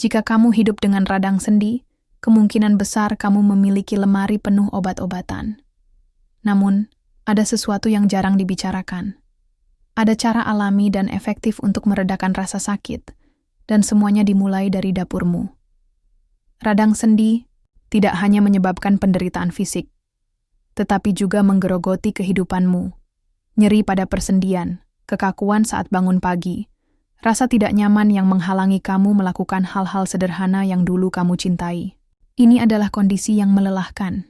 Jika kamu hidup dengan radang sendi, kemungkinan besar kamu memiliki lemari penuh obat-obatan. Namun, ada sesuatu yang jarang dibicarakan. Ada cara alami dan efektif untuk meredakan rasa sakit, dan semuanya dimulai dari dapurmu. Radang sendi tidak hanya menyebabkan penderitaan fisik, tetapi juga menggerogoti kehidupanmu. Nyeri pada persendian, kekakuan saat bangun pagi, rasa tidak nyaman yang menghalangi kamu melakukan hal-hal sederhana yang dulu kamu cintai. Ini adalah kondisi yang melelahkan.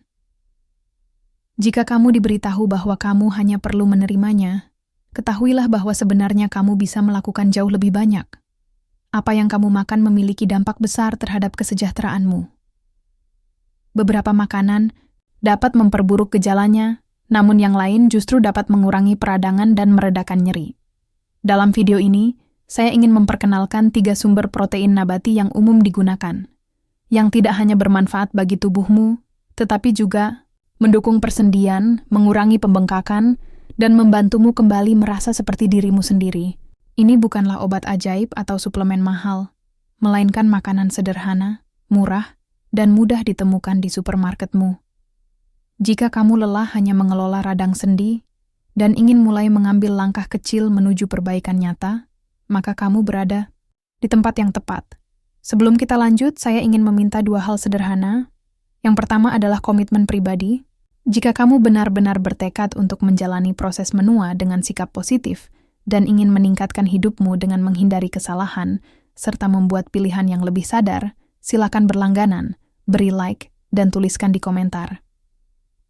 Jika kamu diberitahu bahwa kamu hanya perlu menerimanya, ketahuilah bahwa sebenarnya kamu bisa melakukan jauh lebih banyak. Apa yang kamu makan memiliki dampak besar terhadap kesejahteraanmu. Beberapa makanan dapat memperburuk gejalanya, namun yang lain justru dapat mengurangi peradangan dan meredakan nyeri. Dalam video ini, saya ingin memperkenalkan 3 sumber protein nabati yang umum digunakan, yang tidak hanya bermanfaat bagi tubuhmu, tetapi juga mendukung persendian, mengurangi pembengkakan, dan membantumu kembali merasa seperti dirimu sendiri. Ini bukanlah obat ajaib atau suplemen mahal, melainkan makanan sederhana, murah, dan mudah ditemukan di supermarketmu. Jika kamu lelah hanya mengelola radang sendi, dan ingin mulai mengambil langkah kecil menuju perbaikan nyata, maka kamu berada di tempat yang tepat. Sebelum kita lanjut, saya ingin meminta 2 hal sederhana. Yang pertama adalah komitmen pribadi. Jika kamu benar-benar bertekad untuk menjalani proses menua dengan sikap positif dan ingin meningkatkan hidupmu dengan menghindari kesalahan, serta membuat pilihan yang lebih sadar, silakan berlangganan, beri like, dan tuliskan di komentar.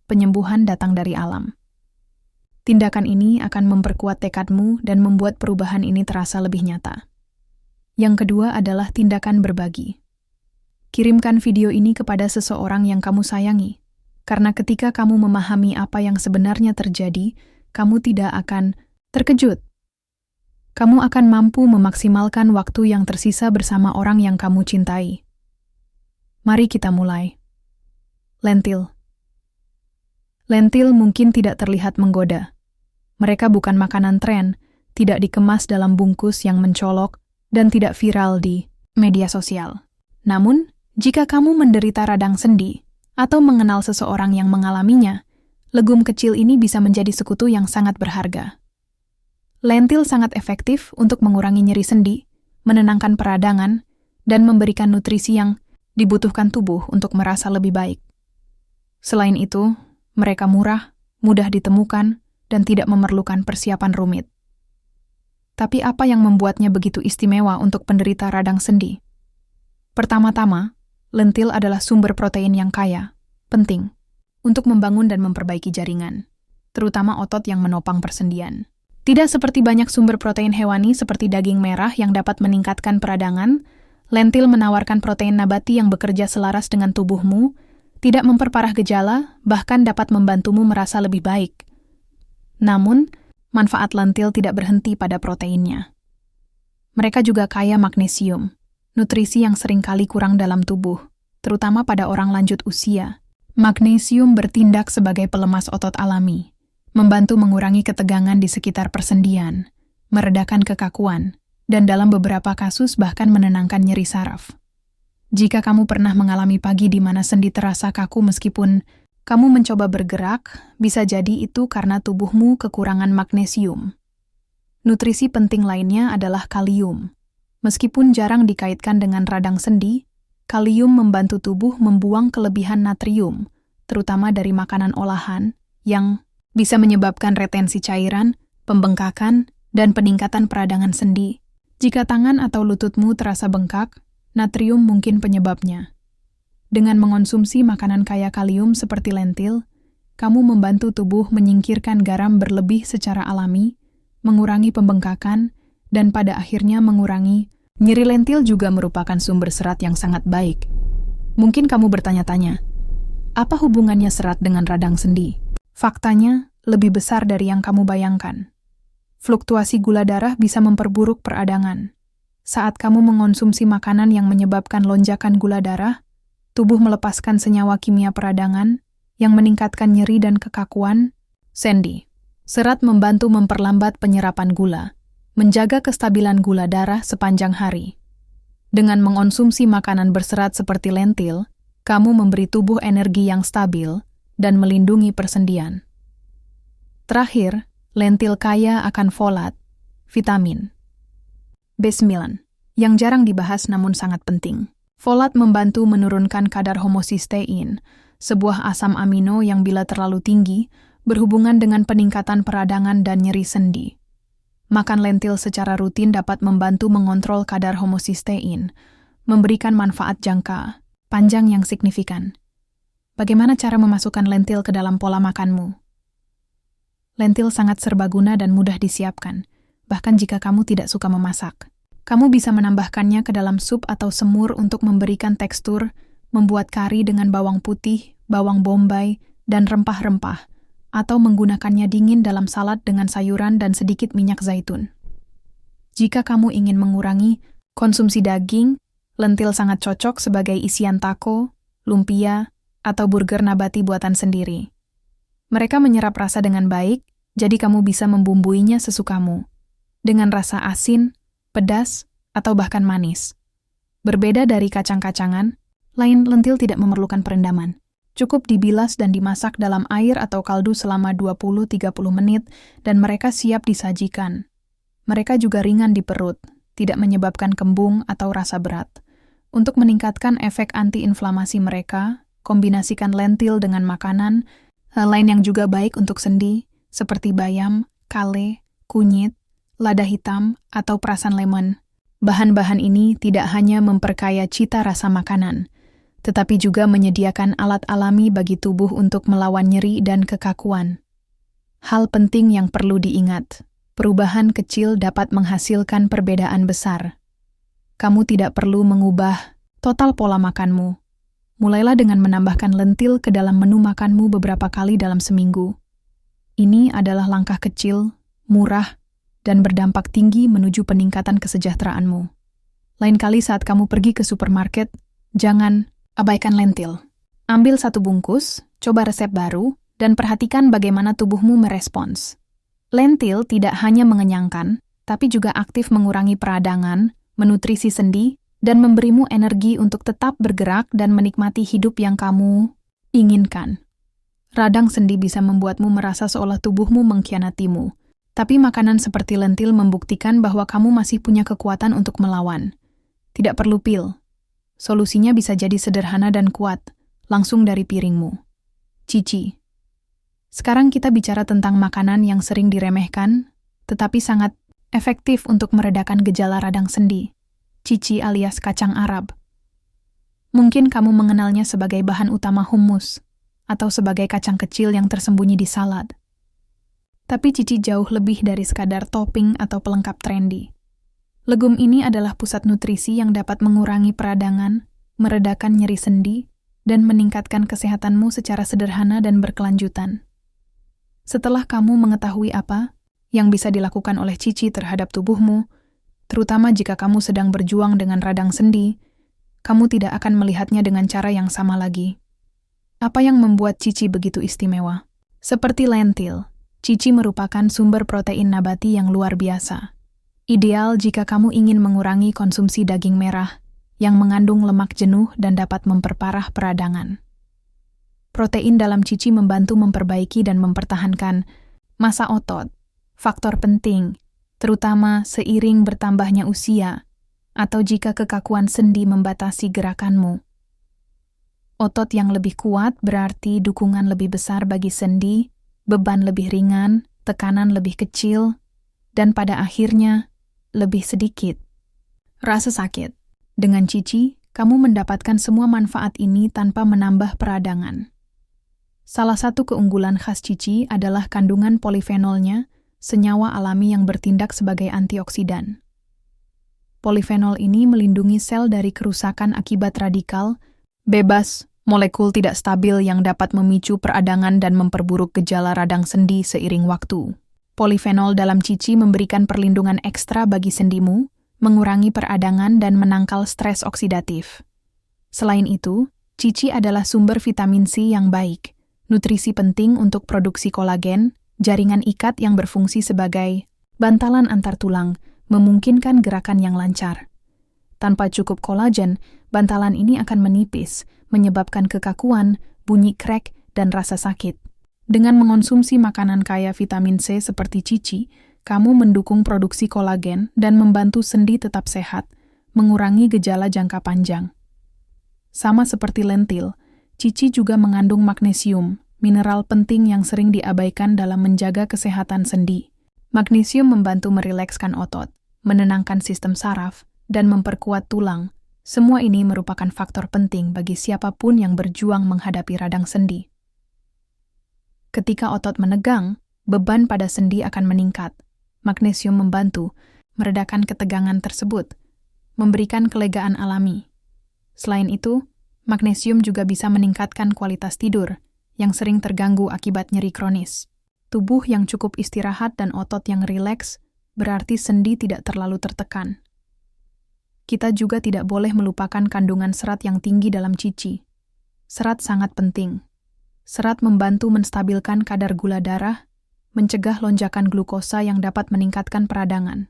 Penyembuhan datang dari alam. Tindakan ini akan memperkuat tekadmu dan membuat perubahan ini terasa lebih nyata. Yang kedua adalah tindakan berbagi. Kirimkan video ini kepada seseorang yang kamu sayangi, karena ketika kamu memahami apa yang sebenarnya terjadi, kamu tidak akan terkejut. Kamu akan mampu memaksimalkan waktu yang tersisa bersama orang yang kamu cintai. Mari kita mulai. Lentil. Lentil mungkin tidak terlihat menggoda. Mereka bukan makanan tren, tidak dikemas dalam bungkus yang mencolok, dan tidak viral di media sosial. Namun, jika kamu menderita radang sendi atau mengenal seseorang yang mengalaminya, legum kecil ini bisa menjadi sekutu yang sangat berharga. Lentil sangat efektif untuk mengurangi nyeri sendi, menenangkan peradangan, dan memberikan nutrisi yang dibutuhkan tubuh untuk merasa lebih baik. Selain itu, mereka murah, mudah ditemukan, dan tidak memerlukan persiapan rumit. Tapi apa yang membuatnya begitu istimewa untuk penderita radang sendi? Pertama-tama, lentil adalah sumber protein yang kaya, penting, untuk membangun dan memperbaiki jaringan, terutama otot yang menopang persendian. Tidak seperti banyak sumber protein hewani seperti daging merah yang dapat meningkatkan peradangan, lentil menawarkan protein nabati yang bekerja selaras dengan tubuhmu, tidak memperparah gejala, bahkan dapat membantumu merasa lebih baik. Namun, manfaat lentil tidak berhenti pada proteinnya. Mereka juga kaya magnesium, nutrisi yang seringkali kurang dalam tubuh, terutama pada orang lanjut usia. Magnesium bertindak sebagai pelemas otot alami, membantu mengurangi ketegangan di sekitar persendian, meredakan kekakuan, dan dalam beberapa kasus bahkan menenangkan nyeri saraf. Jika kamu pernah mengalami pagi di mana sendi terasa kaku meskipun kamu mencoba bergerak, bisa jadi itu karena tubuhmu kekurangan magnesium. Nutrisi penting lainnya adalah kalium. Meskipun jarang dikaitkan dengan radang sendi, kalium membantu tubuh membuang kelebihan natrium, terutama dari makanan olahan, yang bisa menyebabkan retensi cairan, pembengkakan, dan peningkatan peradangan sendi. Jika tangan atau lututmu terasa bengkak, natrium mungkin penyebabnya. Dengan mengonsumsi makanan kaya kalium seperti lentil, kamu membantu tubuh menyingkirkan garam berlebih secara alami, mengurangi pembengkakan, dan pada akhirnya mengurangi nyeri. Lentil juga merupakan sumber serat yang sangat baik. Mungkin kamu bertanya-tanya, apa hubungannya serat dengan radang sendi? Faktanya, lebih besar dari yang kamu bayangkan. Fluktuasi gula darah bisa memperburuk peradangan. Saat kamu mengonsumsi makanan yang menyebabkan lonjakan gula darah, tubuh melepaskan senyawa kimia peradangan yang meningkatkan nyeri dan kekakuan. Sendi. Serat membantu memperlambat penyerapan gula, menjaga kestabilan gula darah sepanjang hari. Dengan mengonsumsi makanan berserat seperti lentil, kamu memberi tubuh energi yang stabil dan melindungi persendian. Terakhir, lentil kaya akan folat, vitamin B9, yang jarang dibahas namun sangat penting. Folat membantu menurunkan kadar homocysteine, sebuah asam amino yang bila terlalu tinggi berhubungan dengan peningkatan peradangan dan nyeri sendi. Makan lentil secara rutin dapat membantu mengontrol kadar homocysteine, memberikan manfaat jangka panjang yang signifikan. Bagaimana cara memasukkan lentil ke dalam pola makanmu? Lentil sangat serbaguna dan mudah disiapkan, bahkan jika kamu tidak suka memasak. Kamu bisa menambahkannya ke dalam sup atau semur untuk memberikan tekstur, membuat kari dengan bawang putih, bawang bombay, dan rempah-rempah, atau menggunakannya dingin dalam salad dengan sayuran dan sedikit minyak zaitun. Jika kamu ingin mengurangi konsumsi daging, lentil sangat cocok sebagai isian taco, lumpia, atau burger nabati buatan sendiri. Mereka menyerap rasa dengan baik, jadi kamu bisa membumbuinya sesukamu, dengan rasa asin, pedas, atau bahkan manis. Berbeda dari kacang-kacangan, lain lentil tidak memerlukan perendaman. Cukup dibilas dan dimasak dalam air atau kaldu selama 20-30 menit dan mereka siap disajikan. Mereka juga ringan di perut, tidak menyebabkan kembung atau rasa berat. Untuk meningkatkan efek antiinflamasi mereka, kombinasikan lentil dengan makanan lain yang juga baik untuk sendi, seperti bayam, kale, kunyit, lada hitam, atau perasan lemon. Bahan-bahan ini tidak hanya memperkaya cita rasa makanan, tetapi juga menyediakan alat alami bagi tubuh untuk melawan nyeri dan kekakuan. Hal penting yang perlu diingat, perubahan kecil dapat menghasilkan perbedaan besar. Kamu tidak perlu mengubah total pola makanmu. Mulailah dengan menambahkan lentil ke dalam menu makanmu beberapa kali dalam seminggu. Ini adalah langkah kecil, murah, dan berdampak tinggi menuju peningkatan kesejahteraanmu. Lain kali saat kamu pergi ke supermarket, jangan abaikan lentil. Ambil 1 bungkus, coba resep baru, dan perhatikan bagaimana tubuhmu merespons. Lentil tidak hanya mengenyangkan, tapi juga aktif mengurangi peradangan, menutrisi sendi, dan memberimu energi untuk tetap bergerak dan menikmati hidup yang kamu inginkan. Radang sendi bisa membuatmu merasa seolah tubuhmu mengkhianatimu, tapi makanan seperti lentil membuktikan bahwa kamu masih punya kekuatan untuk melawan. Tidak perlu pil. Solusinya bisa jadi sederhana dan kuat, langsung dari piringmu. Cici. Sekarang kita bicara tentang makanan yang sering diremehkan, tetapi sangat efektif untuk meredakan gejala radang sendi. Cici alias kacang Arab. Mungkin kamu mengenalnya sebagai bahan utama hummus, atau sebagai kacang kecil yang tersembunyi di salad. Tapi cici jauh lebih dari sekadar topping atau pelengkap trendy. Legum ini adalah pusat nutrisi yang dapat mengurangi peradangan, meredakan nyeri sendi, dan meningkatkan kesehatanmu secara sederhana dan berkelanjutan. Setelah kamu mengetahui apa yang bisa dilakukan oleh cici terhadap tubuhmu, terutama jika kamu sedang berjuang dengan radang sendi, kamu tidak akan melihatnya dengan cara yang sama lagi. Apa yang membuat cici begitu istimewa? Seperti lentil, cici merupakan sumber protein nabati yang luar biasa. Ideal jika kamu ingin mengurangi konsumsi daging merah yang mengandung lemak jenuh dan dapat memperparah peradangan. Protein dalam cici membantu memperbaiki dan mempertahankan massa otot, faktor penting, terutama seiring bertambahnya usia atau jika kekakuan sendi membatasi gerakanmu. Otot yang lebih kuat berarti dukungan lebih besar bagi sendi, beban lebih ringan, tekanan lebih kecil, dan pada akhirnya lebih sedikit rasa sakit. Dengan cici, kamu mendapatkan semua manfaat ini tanpa menambah peradangan. Salah satu keunggulan khas cici adalah kandungan polifenolnya, senyawa alami yang bertindak sebagai antioksidan. Polifenol ini melindungi sel dari kerusakan akibat radikal, bebas, molekul tidak stabil yang dapat memicu peradangan dan memperburuk gejala radang sendi seiring waktu. Polifenol dalam cici memberikan perlindungan ekstra bagi sendimu, mengurangi peradangan dan menangkal stres oksidatif. Selain itu, cici adalah sumber vitamin C yang baik, nutrisi penting untuk produksi kolagen, jaringan ikat yang berfungsi sebagai bantalan antar tulang, memungkinkan gerakan yang lancar. Tanpa cukup kolagen, bantalan ini akan menipis, menyebabkan kekakuan, bunyi krek, dan rasa sakit. Dengan mengonsumsi makanan kaya vitamin C seperti cici, kamu mendukung produksi kolagen dan membantu sendi tetap sehat, mengurangi gejala jangka panjang. Sama seperti lentil, cici juga mengandung magnesium, mineral penting yang sering diabaikan dalam menjaga kesehatan sendi. Magnesium membantu merilekskan otot, menenangkan sistem saraf, dan memperkuat tulang. Semua ini merupakan faktor penting bagi siapapun yang berjuang menghadapi radang sendi. Ketika otot menegang, beban pada sendi akan meningkat. Magnesium membantu meredakan ketegangan tersebut, memberikan kelegaan alami. Selain itu, magnesium juga bisa meningkatkan kualitas tidur yang sering terganggu akibat nyeri kronis. Tubuh yang cukup istirahat dan otot yang rileks berarti sendi tidak terlalu tertekan. Kita juga tidak boleh melupakan kandungan serat yang tinggi dalam cici. Serat sangat penting. Serat membantu menstabilkan kadar gula darah, mencegah lonjakan glukosa yang dapat meningkatkan peradangan.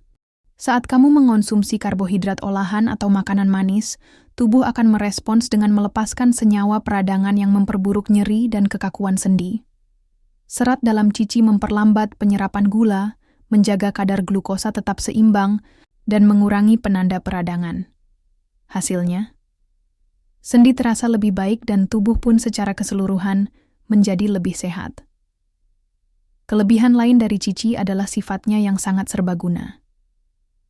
Saat kamu mengonsumsi karbohidrat olahan atau makanan manis, tubuh akan merespons dengan melepaskan senyawa peradangan yang memperburuk nyeri dan kekakuan sendi. Serat dalam cici memperlambat penyerapan gula, menjaga kadar glukosa tetap seimbang, dan mengurangi penanda peradangan. Hasilnya, sendi terasa lebih baik dan tubuh pun secara keseluruhan menjadi lebih sehat. Kelebihan lain dari cici adalah sifatnya yang sangat serbaguna.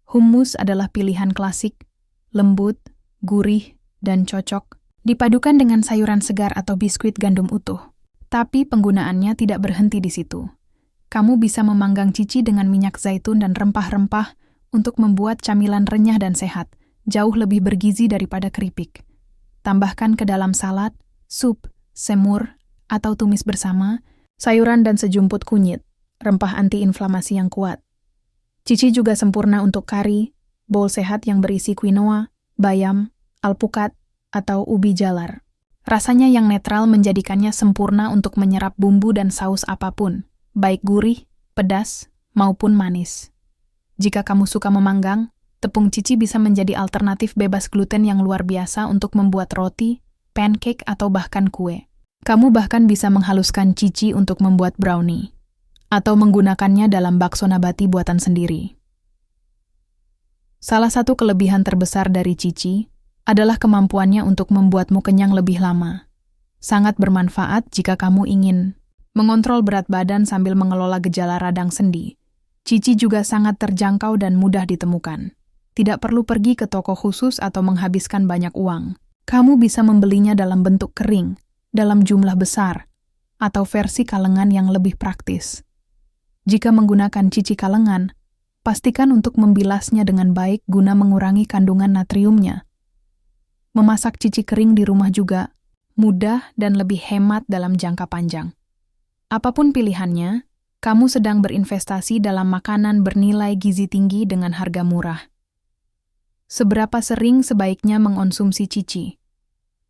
Hummus adalah pilihan klasik, lembut, gurih, dan cocok, dipadukan dengan sayuran segar atau biskuit gandum utuh. Tapi penggunaannya tidak berhenti di situ. Kamu bisa memanggang cici dengan minyak zaitun dan rempah-rempah untuk membuat camilan renyah dan sehat, jauh lebih bergizi daripada keripik. Tambahkan ke dalam salad, sup, semur, atau tumis bersama, sayuran dan sejumput kunyit, rempah antiinflamasi yang kuat. Cici juga sempurna untuk kari, bowl sehat yang berisi quinoa, bayam, alpukat, atau ubi jalar. Rasanya yang netral menjadikannya sempurna untuk menyerap bumbu dan saus apapun, baik gurih, pedas, maupun manis. Jika kamu suka memanggang, tepung cici bisa menjadi alternatif bebas gluten yang luar biasa untuk membuat roti, pancake, atau bahkan kue. Kamu bahkan bisa menghaluskan cici untuk membuat brownie, atau menggunakannya dalam bakso nabati buatan sendiri. Salah satu kelebihan terbesar dari cici adalah kemampuannya untuk membuatmu kenyang lebih lama. Sangat bermanfaat jika kamu ingin mengontrol berat badan sambil mengelola gejala radang sendi. Cici juga sangat terjangkau dan mudah ditemukan. Tidak perlu pergi ke toko khusus atau menghabiskan banyak uang. Kamu bisa membelinya dalam bentuk kering, dalam jumlah besar, atau versi kalengan yang lebih praktis. Jika menggunakan cici kalengan, pastikan untuk membilasnya dengan baik guna mengurangi kandungan natriumnya. Memasak cici kering di rumah juga mudah dan lebih hemat dalam jangka panjang. Apapun pilihannya, kamu sedang berinvestasi dalam makanan bernilai gizi tinggi dengan harga murah. Seberapa sering sebaiknya mengonsumsi cici?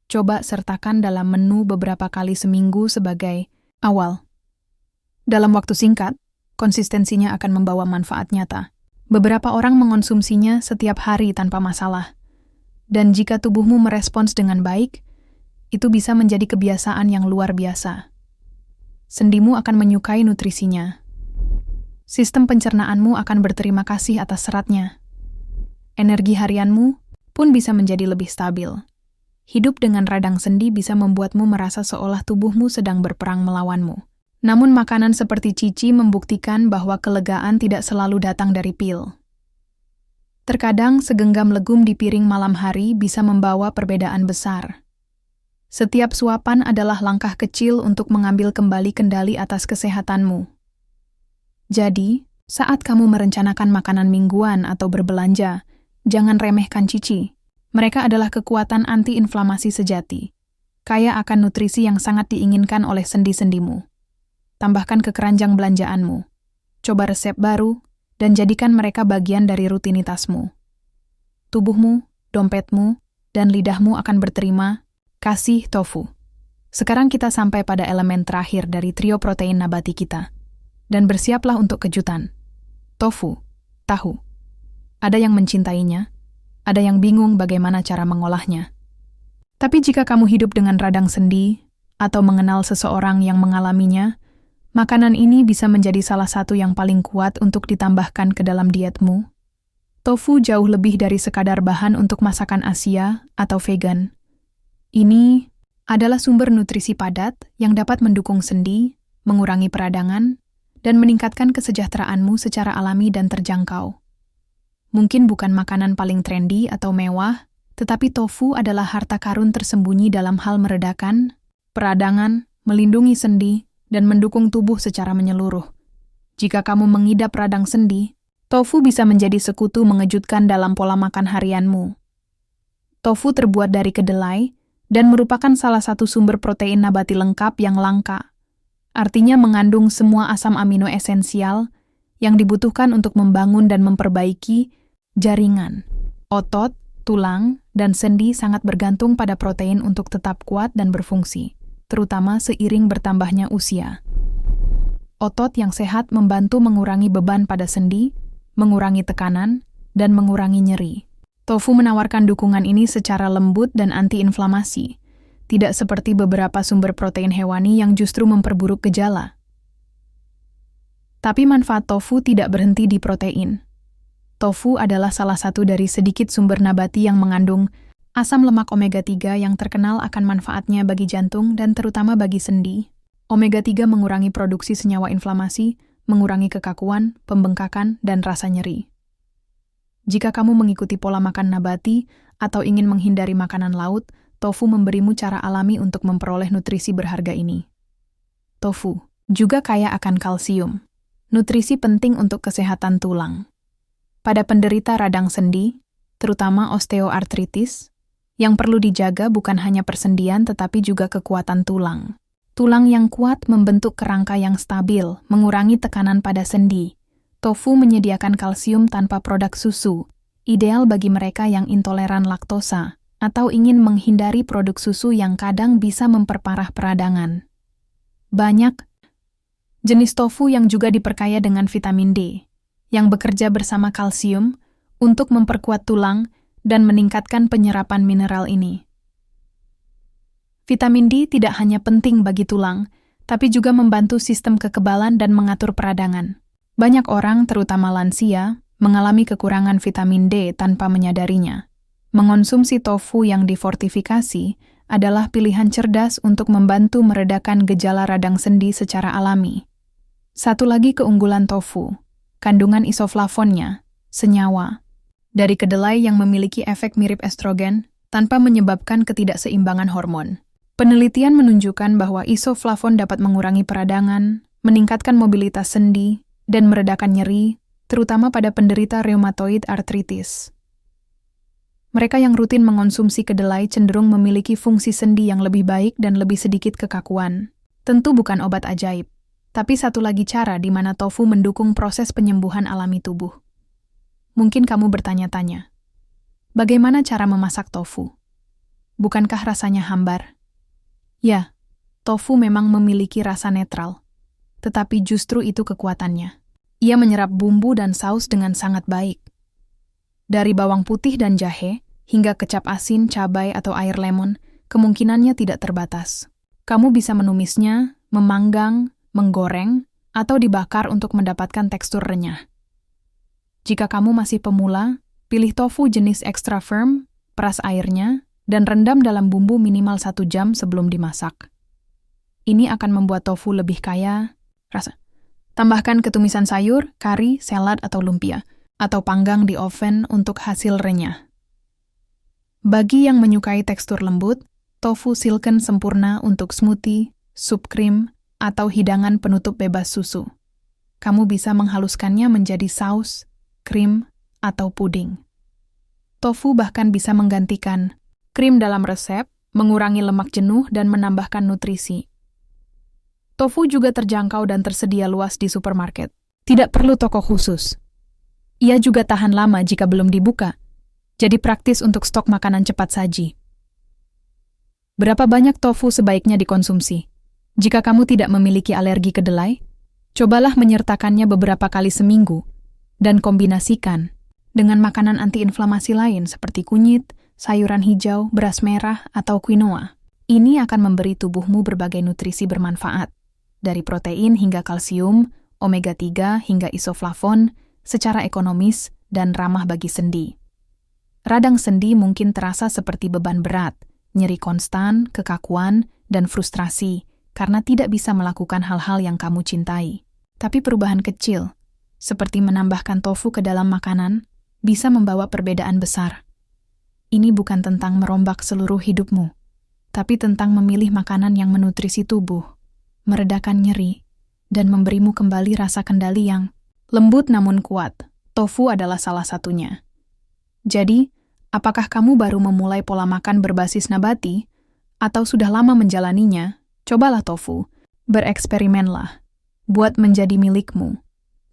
Coba sertakan dalam menu beberapa kali seminggu sebagai awal. Dalam waktu singkat, konsistensinya akan membawa manfaat nyata. Beberapa orang mengonsumsinya setiap hari tanpa masalah. Dan jika tubuhmu merespons dengan baik, itu bisa menjadi kebiasaan yang luar biasa. Sendimu akan menyukai nutrisinya. Sistem pencernaanmu akan berterima kasih atas seratnya. Energi harianmu pun bisa menjadi lebih stabil. Hidup dengan radang sendi bisa membuatmu merasa seolah tubuhmu sedang berperang melawanmu. Namun makanan seperti cici membuktikan bahwa kelegaan tidak selalu datang dari pil. Terkadang segenggam legum di piring malam hari bisa membawa perbedaan besar. Setiap suapan adalah langkah kecil untuk mengambil kembali kendali atas kesehatanmu. Jadi, saat kamu merencanakan makanan mingguan atau berbelanja, jangan remehkan cici. Mereka adalah kekuatan anti-inflamasi sejati, kaya akan nutrisi yang sangat diinginkan oleh sendi-sendimu. Tambahkan ke keranjang belanjaanmu. Coba resep baru, dan jadikan mereka bagian dari rutinitasmu. Tubuhmu, dompetmu, dan lidahmu akan berterima kasih tofu. Sekarang kita sampai pada elemen terakhir dari trio protein nabati kita. Dan bersiaplah untuk kejutan. Tofu, tahu. Ada yang mencintainya, ada yang bingung bagaimana cara mengolahnya. Tapi jika kamu hidup dengan radang sendi atau mengenal seseorang yang mengalaminya, makanan ini bisa menjadi salah satu yang paling kuat untuk ditambahkan ke dalam dietmu. Tofu jauh lebih dari sekadar bahan untuk masakan Asia atau vegan. Ini adalah sumber nutrisi padat yang dapat mendukung sendi, mengurangi peradangan, dan meningkatkan kesejahteraanmu secara alami dan terjangkau. Mungkin bukan makanan paling trendy atau mewah, tetapi tofu adalah harta karun tersembunyi dalam hal meredakan peradangan, melindungi sendi, dan mendukung tubuh secara menyeluruh. Jika kamu mengidap radang sendi, tofu bisa menjadi sekutu mengejutkan dalam pola makan harianmu. Tofu terbuat dari kedelai dan merupakan salah satu sumber protein nabati lengkap yang langka. Artinya mengandung semua asam amino esensial yang dibutuhkan untuk membangun dan memperbaiki jaringan. Otot, tulang, dan sendi sangat bergantung pada protein untuk tetap kuat dan berfungsi, terutama seiring bertambahnya usia. Otot yang sehat membantu mengurangi beban pada sendi, mengurangi tekanan, dan mengurangi nyeri. Tofu menawarkan dukungan ini secara lembut dan antiinflamasi, tidak seperti beberapa sumber protein hewani yang justru memperburuk gejala. Tapi manfaat tofu tidak berhenti di protein. Tofu adalah salah satu dari sedikit sumber nabati yang mengandung asam lemak omega 3 yang terkenal akan manfaatnya bagi jantung dan terutama bagi sendi. Omega 3 mengurangi produksi senyawa inflamasi, mengurangi kekakuan, pembengkakan, dan rasa nyeri. Jika kamu mengikuti pola makan nabati atau ingin menghindari makanan laut, tofu memberimu cara alami untuk memperoleh nutrisi berharga ini. Tofu juga kaya akan kalsium, nutrisi penting untuk kesehatan tulang. Pada penderita radang sendi, terutama osteoartritis, yang perlu dijaga bukan hanya persendian tetapi juga kekuatan tulang. Tulang yang kuat membentuk kerangka yang stabil, mengurangi tekanan pada sendi. Tofu menyediakan kalsium tanpa produk susu, ideal bagi mereka yang intoleran laktosa atau ingin menghindari produk susu yang kadang bisa memperparah peradangan. Banyak jenis tofu yang juga diperkaya dengan vitamin D, yang bekerja bersama kalsium untuk memperkuat tulang dan meningkatkan penyerapan mineral ini. Vitamin D tidak hanya penting bagi tulang, tapi juga membantu sistem kekebalan dan mengatur peradangan. Banyak orang, terutama lansia, mengalami kekurangan vitamin D tanpa menyadarinya. Mengonsumsi tofu yang difortifikasi adalah pilihan cerdas untuk membantu meredakan gejala radang sendi secara alami. Satu lagi keunggulan tofu, kandungan isoflavonnya, senyawa, dari kedelai yang memiliki efek mirip estrogen tanpa menyebabkan ketidakseimbangan hormon. Penelitian menunjukkan bahwa isoflavon dapat mengurangi peradangan, meningkatkan mobilitas sendi, dan meredakan nyeri, terutama pada penderita rheumatoid arthritis. Mereka yang rutin mengonsumsi kedelai cenderung memiliki fungsi sendi yang lebih baik dan lebih sedikit kekakuan. Tentu bukan obat ajaib, tapi satu lagi cara di mana tofu mendukung proses penyembuhan alami tubuh. Mungkin kamu bertanya-tanya, bagaimana cara memasak tofu? Bukankah rasanya hambar? Ya, tofu memang memiliki rasa netral. Tetapi justru itu kekuatannya. Ia menyerap bumbu dan saus dengan sangat baik. Dari bawang putih dan jahe, hingga kecap asin, cabai, atau air lemon, kemungkinannya tidak terbatas. Kamu bisa menumisnya, memanggang, menggoreng, atau dibakar untuk mendapatkan tekstur renyah. Jika kamu masih pemula, pilih tofu jenis extra firm, peras airnya, dan rendam dalam bumbu minimal 1 jam sebelum dimasak. Ini akan membuat tofu lebih kaya rasa. Tambahkan ketumisan sayur, kari, salad atau lumpia, atau panggang di oven untuk hasil renyah. Bagi yang menyukai tekstur lembut, tofu silken sempurna untuk smoothie, sup krim, atau hidangan penutup bebas susu. Kamu bisa menghaluskannya menjadi saus, krim, atau puding. Tofu bahkan bisa menggantikan krim dalam resep, mengurangi lemak jenuh dan menambahkan nutrisi. Tofu juga terjangkau dan tersedia luas di supermarket. Tidak perlu toko khusus. Ia juga tahan lama jika belum dibuka, jadi praktis untuk stok makanan cepat saji. Berapa banyak tofu sebaiknya dikonsumsi? Jika kamu tidak memiliki alergi kedelai, cobalah menyertakannya beberapa kali seminggu dan kombinasikan dengan makanan antiinflamasi lain seperti kunyit, sayuran hijau, beras merah, atau quinoa. Ini akan memberi tubuhmu berbagai nutrisi bermanfaat, dari protein hingga kalsium, omega 3 hingga isoflavon, secara ekonomis dan ramah bagi sendi. Radang sendi mungkin terasa seperti beban berat, nyeri konstan, kekakuan, dan frustrasi karena tidak bisa melakukan hal-hal yang kamu cintai. Tapi perubahan kecil, seperti menambahkan tofu ke dalam makanan, bisa membawa perbedaan besar. Ini bukan tentang merombak seluruh hidupmu, tapi tentang memilih makanan yang menutrisi tubuh, meredakan nyeri, dan memberimu kembali rasa kendali yang lembut namun kuat. Tofu adalah salah satunya. Jadi, apakah kamu baru memulai pola makan berbasis nabati, atau sudah lama menjalaninya? Cobalah tofu, bereksperimenlah, buat menjadi milikmu.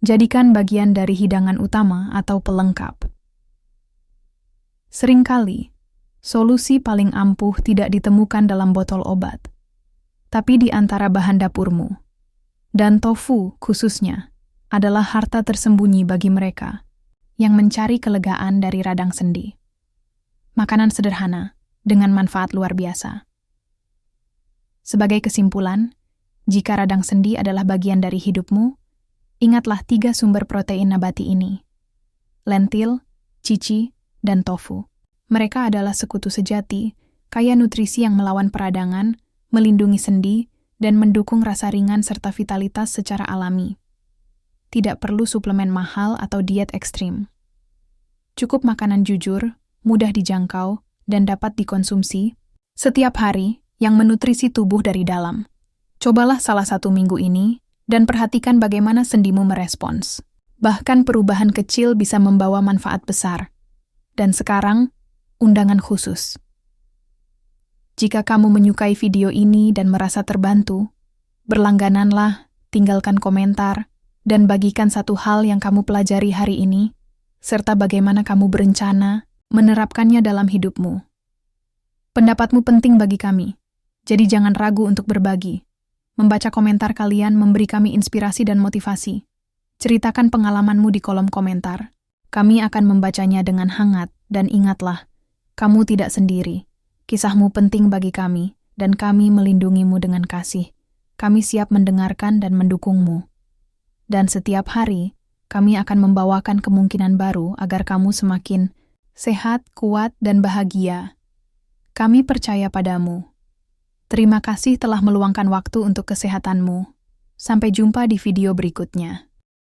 Jadikan bagian dari hidangan utama atau pelengkap. Seringkali, solusi paling ampuh tidak ditemukan dalam botol obat, tapi di antara bahan dapurmu. Dan tofu, khususnya, adalah harta tersembunyi bagi mereka yang mencari kelegaan dari radang sendi. Makanan sederhana dengan manfaat luar biasa. Sebagai kesimpulan, jika radang sendi adalah bagian dari hidupmu, ingatlah 3 sumber protein nabati ini: lentil, cici, dan tofu. Mereka adalah sekutu sejati, kaya nutrisi yang melawan peradangan, melindungi sendi, dan mendukung rasa ringan serta vitalitas secara alami. Tidak perlu suplemen mahal atau diet ekstrim. Cukup makanan jujur, mudah dijangkau, dan dapat dikonsumsi setiap hari yang menutrisi tubuh dari dalam. Cobalah salah satu minggu ini, dan perhatikan bagaimana sendimu merespons. Bahkan perubahan kecil bisa membawa manfaat besar. Dan sekarang, undangan khusus. Jika kamu menyukai video ini dan merasa terbantu, berlanggananlah, tinggalkan komentar, dan bagikan satu hal yang kamu pelajari hari ini, serta bagaimana kamu berencana menerapkannya dalam hidupmu. Pendapatmu penting bagi kami, jadi jangan ragu untuk berbagi. Membaca komentar kalian memberi kami inspirasi dan motivasi. Ceritakan pengalamanmu di kolom komentar. Kami akan membacanya dengan hangat, dan ingatlah, kamu tidak sendiri. Kisahmu penting bagi kami, dan kami melindungimu dengan kasih. Kami siap mendengarkan dan mendukungmu. Dan setiap hari, kami akan membawakan kemungkinan baru agar kamu semakin sehat, kuat, dan bahagia. Kami percaya padamu. Terima kasih telah meluangkan waktu untuk kesehatanmu. Sampai jumpa di video berikutnya.